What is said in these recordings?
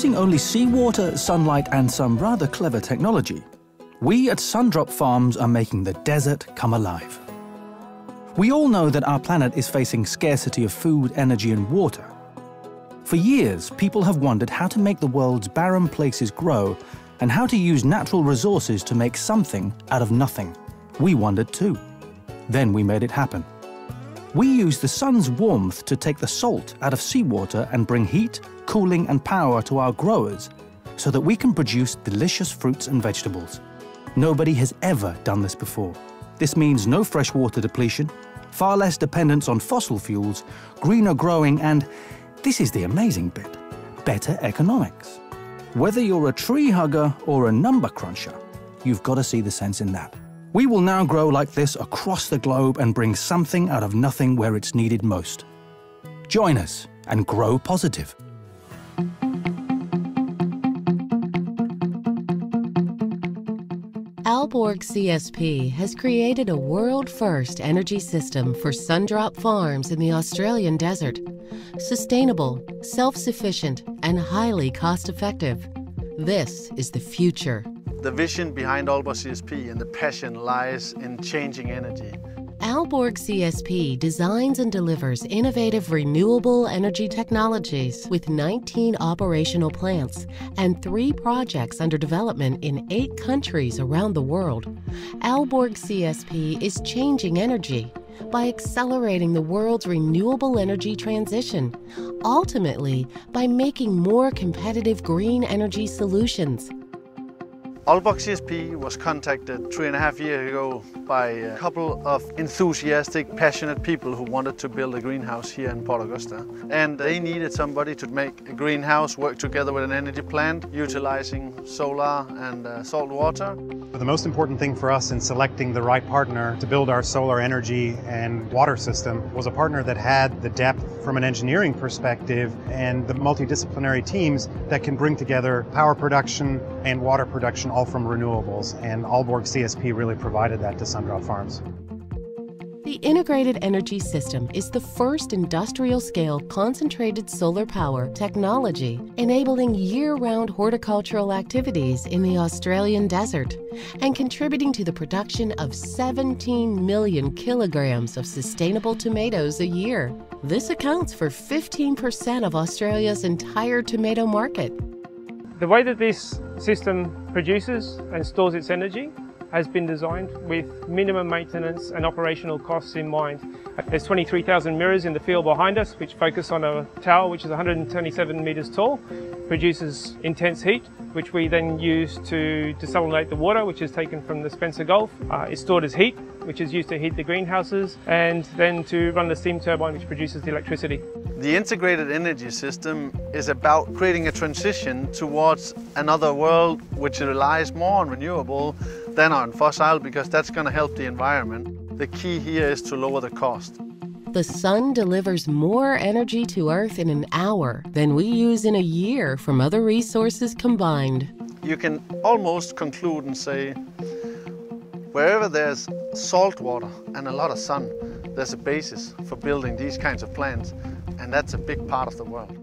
Using only seawater, sunlight and some rather clever technology, we at Sundrop Farms are making the desert come alive. We all know that our planet is facing scarcity of food, energy and water. For years, people have wondered how to make the world's barren places grow and how to use natural resources to make something out of nothing. We wondered too. Then we made it happen. We use the sun's warmth to take the salt out of seawater and bring heat, cooling and power to our growers so that we can produce delicious fruits and vegetables. Nobody has ever done this before. This means no freshwater depletion, far less dependence on fossil fuels, greener growing and, this is the amazing bit, better economics. Whether you're a tree hugger or a number cruncher, you've got to see the sense in that. We will now grow like this across the globe and bring something out of nothing where it's needed most. Join us and grow positive. Aalborg CSP has created a world-first energy system for Sundrop Farms in the Australian desert. Sustainable, self-sufficient, and highly cost-effective. This is the future. The vision behind Aalborg CSP and the passion lies in changing energy. Aalborg CSP designs and delivers innovative renewable energy technologies with 19 operational plants and 3 projects under development in 8 countries around the world. Aalborg CSP is changing energy by accelerating the world's renewable energy transition, ultimately by making more competitive green energy solutions. Aalborg CSP was contacted 3.5 years ago by a couple of enthusiastic, passionate people who wanted to build a greenhouse here in Port Augusta. And they needed somebody to make a greenhouse work together with an energy plant, utilizing solar and salt water. The most important thing for us in selecting the right partner to build our solar energy and water system was a partner that had the depth from an engineering perspective and the multidisciplinary teams that can bring together power production and water production all from renewables, and Aalborg CSP really provided that to Sundrop Farms. The integrated energy system is the first industrial-scale concentrated solar power technology enabling year-round horticultural activities in the Australian desert and contributing to the production of 17 million kilograms of sustainable tomatoes a year. This accounts for 15% of Australia's entire tomato market. The way that this system produces and stores its energy has been designed with minimum maintenance and operational costs in mind. There's 23,000 mirrors in the field behind us which focus on a tower which is 127 metres tall, produces intense heat which we then use to desalinate the water which is taken from the Spencer Gulf. It's stored as heat which is used to heat the greenhouses and then to run the steam turbine which produces the electricity. The integrated energy system is about creating a transition towards another world which relies more on renewable than on fossil, because that's going to help the environment. The key here is to lower the cost. The sun delivers more energy to Earth in an hour than we use in a year from other resources combined. You can almost conclude and say, wherever there's salt water and a lot of sun, there's a basis for building these kinds of plants, and that's a big part of the world.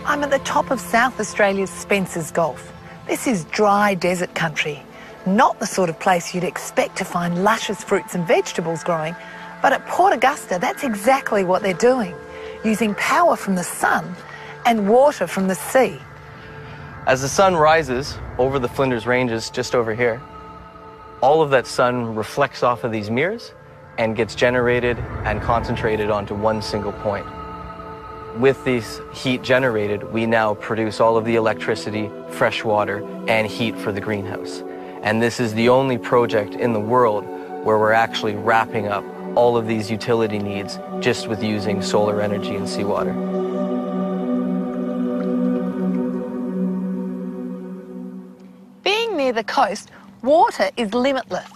I'm at the top of South Australia's Spencer's Gulf. This is dry desert country, not the sort of place you'd expect to find luscious fruits and vegetables growing, but at Port Augusta that's exactly what they're doing, using power from the sun and water from the sea. As the sun rises over the Flinders Ranges just over here, all of that sun reflects off of these mirrors and gets generated and concentrated onto one single point. With this heat generated, we now produce all of the electricity, fresh water, and heat for the greenhouse. And this is the only project in the world where we're actually wrapping up all of these utility needs just with using solar energy and seawater. Being near the coast, Water is limitless.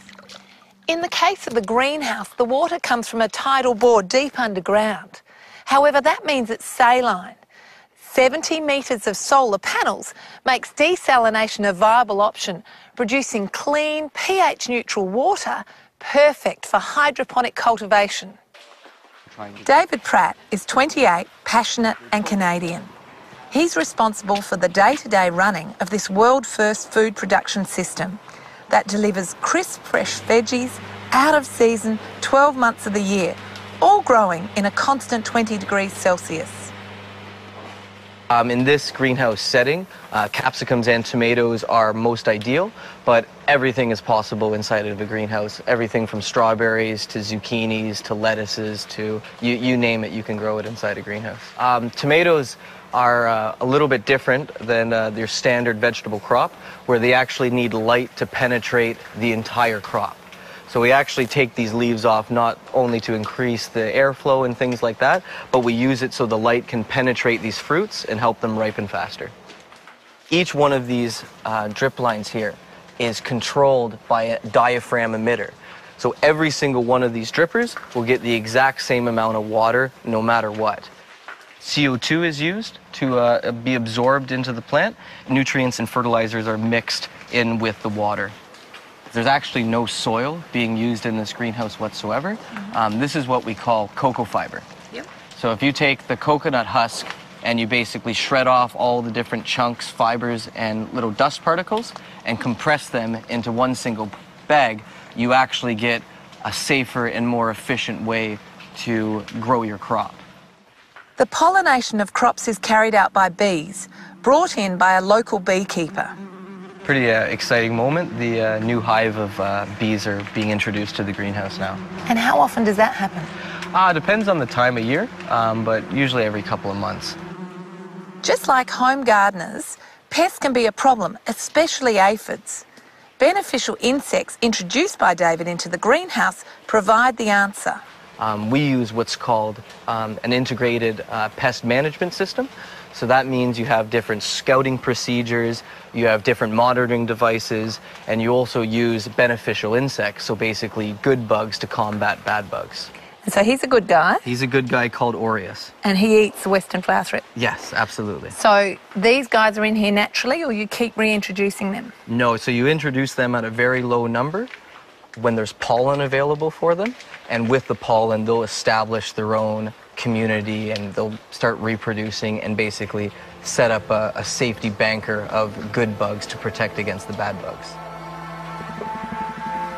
In the case of the greenhouse, the water comes from a tidal bore deep underground. However, that means it's saline. 70 metres of solar panels makes desalination a viable option, producing clean, pH-neutral water perfect for hydroponic cultivation. David Pratt is 28, passionate and Canadian. He's responsible for the day-to-day running of this world-first food production system that delivers crisp, fresh veggies, out of season, 12 months of the year, all growing in a constant 20 degrees Celsius. In this greenhouse setting, capsicums and tomatoes are most ideal, but everything is possible inside of a greenhouse. Everything from strawberries to zucchinis to lettuces to you name it, you can grow it inside a greenhouse. Tomatoes are a little bit different than your standard vegetable crop, where they actually need light to penetrate the entire crop. So we actually take these leaves off not only to increase the airflow and things like that, but we use it so the light can penetrate these fruits and help them ripen faster. Each one of these drip lines here is controlled by a diaphragm emitter. So every single one of these drippers will get the exact same amount of water no matter what. CO2 is used to be absorbed into the plant. Nutrients and fertilizers are mixed in with the water. There's actually no soil being used in this greenhouse whatsoever. This is what we call cocoa fiber. Yep. So if you take the coconut husk and you basically shred off all the different chunks, fibers, and little dust particles and compress them into one single bag, you actually get a safer and more efficient way to grow your crop. The pollination of crops is carried out by bees, brought in by a local beekeeper. Pretty exciting moment. The new hive of bees are being introduced to the greenhouse now. And how often does that happen? Depends on the time of year, but usually every couple of months. Just like home gardeners, pests can be a problem, especially aphids. Beneficial insects introduced by David into the greenhouse provide the answer. We use what's called an integrated pest management system. So that means you have different scouting procedures, you have different monitoring devices, and you also use beneficial insects, so basically good bugs to combat bad bugs. And so he's a good guy. He's a good guy called Aureus. And he eats the western flower thread. Yes, absolutely. So these guys are in here naturally, or you keep reintroducing them? No, so you introduce them at a very low number when there's pollen available for them, and with the pollen they'll establish their own community and they'll start reproducing and basically set up a safety banker of good bugs to protect against the bad bugs.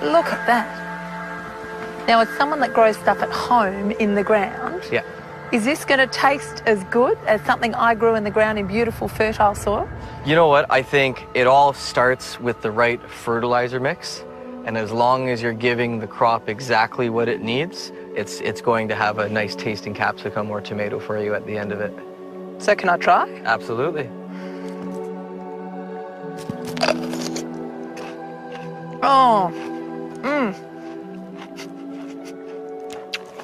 Look at that. Now, as someone that grows stuff at home in the ground, Yeah. is this going to taste as good as something I grew in the ground in beautiful, fertile soil? You know what? I think it all starts with the right fertilizer mix. And as long as you're giving the crop exactly what it needs, it's going to have a nice tasting capsicum or tomato for you at the end of it. So can I try? Absolutely. Oh,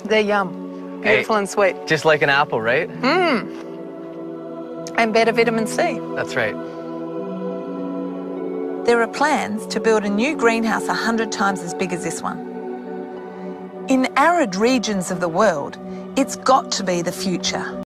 they're yum. Beautiful and sweet. Just like an apple, right? And better vitamin C. That's right. There are plans to build a new greenhouse 100 times as big as this one. In arid regions of the world, it's got to be the future.